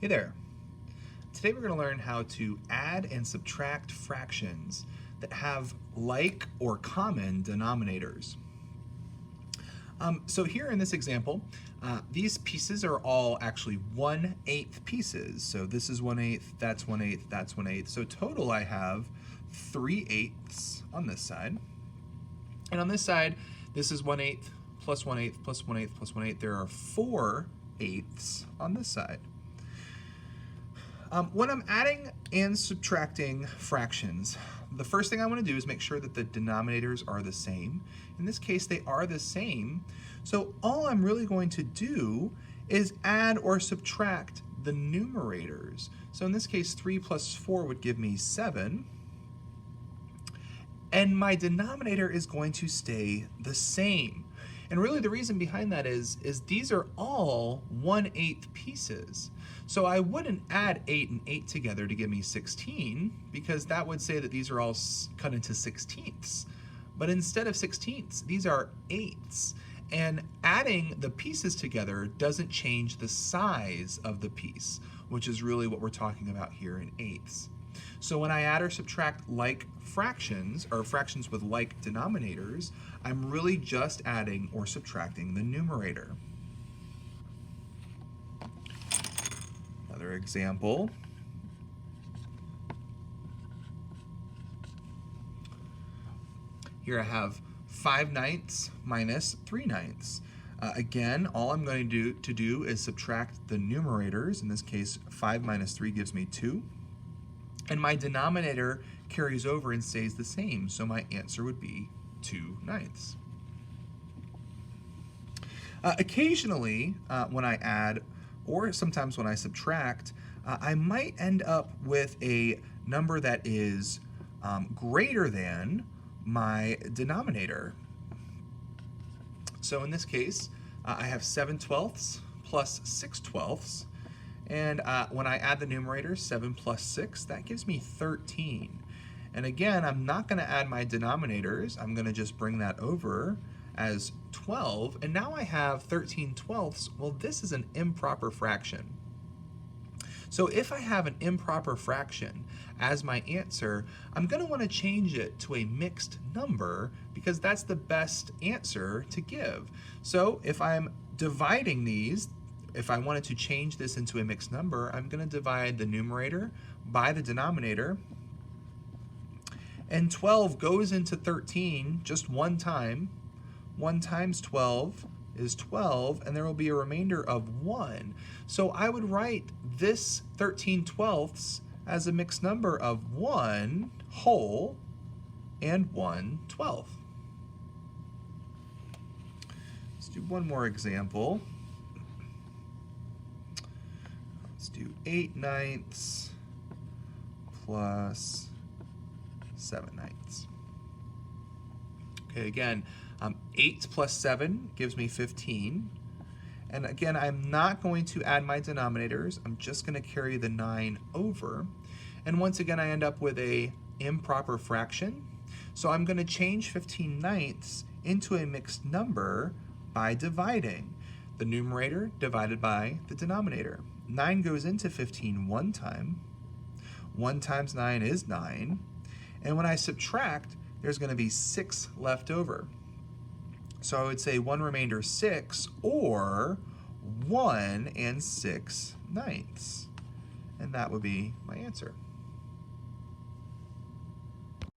Hey there. Today we're going to learn how to add and subtract fractions that have like or common denominators. So here in this example, these pieces are all actually 1/8 pieces. So this is 1/8, that's 1/8, that's 1/8. So total I have 3/8 on this side. And on this side, this is 1/8 plus 1/8 plus 1/8 plus 1/8. There are 4/8 on this side. When I'm adding and subtracting fractions, the first thing I want to do is make sure that the denominators are the same. In this case, they are the same. So all I'm really going to do is add or subtract the numerators. So in this case, 3 plus 4 would give me 7. And my denominator is going to stay the same. And really the reason behind that is these are all 1/8 pieces. So I wouldn't add 8 and 8 together to give me 16, because that would say that these are all cut into 16ths. But instead of 16ths, these are 8ths. And adding the pieces together doesn't change the size of the piece, which is really what we're talking about here in 8ths. So when I add or subtract like fractions, or fractions with like denominators, I'm really just adding or subtracting the numerator. Another example. Here I have 5/9 minus 3/9. Again, all I'm going to do is subtract the numerators. In this case, 5 minus 3 gives me 2. And my denominator carries over and stays the same, so my answer would be 2/9. Occasionally, when I add, or sometimes when I subtract, I might end up with a number that is greater than my denominator. So in this case, I have 7/12 plus 6/12. And when I add the numerator, 7 plus 6, that gives me 13. And again, I'm not going to add my denominators. I'm going to just bring that over as 12. And now I have 13/12. Well, this is an improper fraction. So if I have an improper fraction as my answer, I'm going to want to change it to a mixed number, because that's the best answer to give. So if I'm dividing these, if I wanted to change this into a mixed number, I'm going to divide the numerator by the denominator. And 12 goes into 13 just one time. 1 times 12 is 12, and there will be a remainder of 1. So I would write this 13/12 as a mixed number of 1 whole and 1/12. Let's do one more example. Let's do 8/9 plus 7/9. Okay, again, 8 plus 7 gives me 15. And again, I'm not going to add my denominators. I'm just going to carry the 9 over. And once again, I end up with a improper fraction. So I'm going to change 15/9 into a mixed number by dividing the numerator divided by the denominator. 9 goes into 15 one time. 1 times 9 is 9. And when I subtract, there's going to be 6 left over. So I would say 1 remainder 6, or 1 6/9. And that would be my answer.